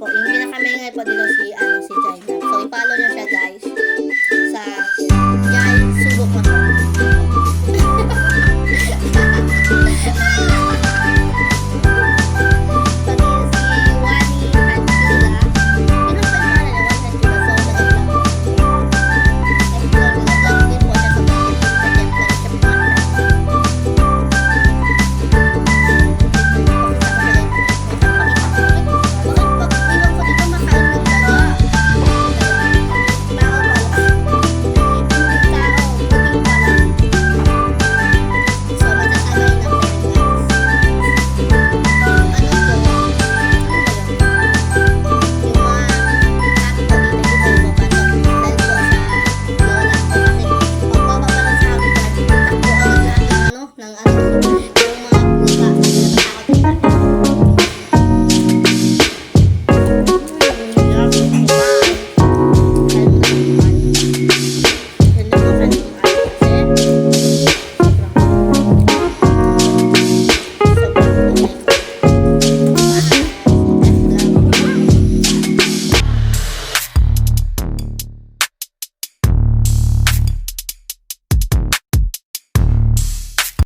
po. Yung pinaka-maingay po dito si Jai Vlog. So, i-follow nyo siya guys sa Jai Subok mo to. ng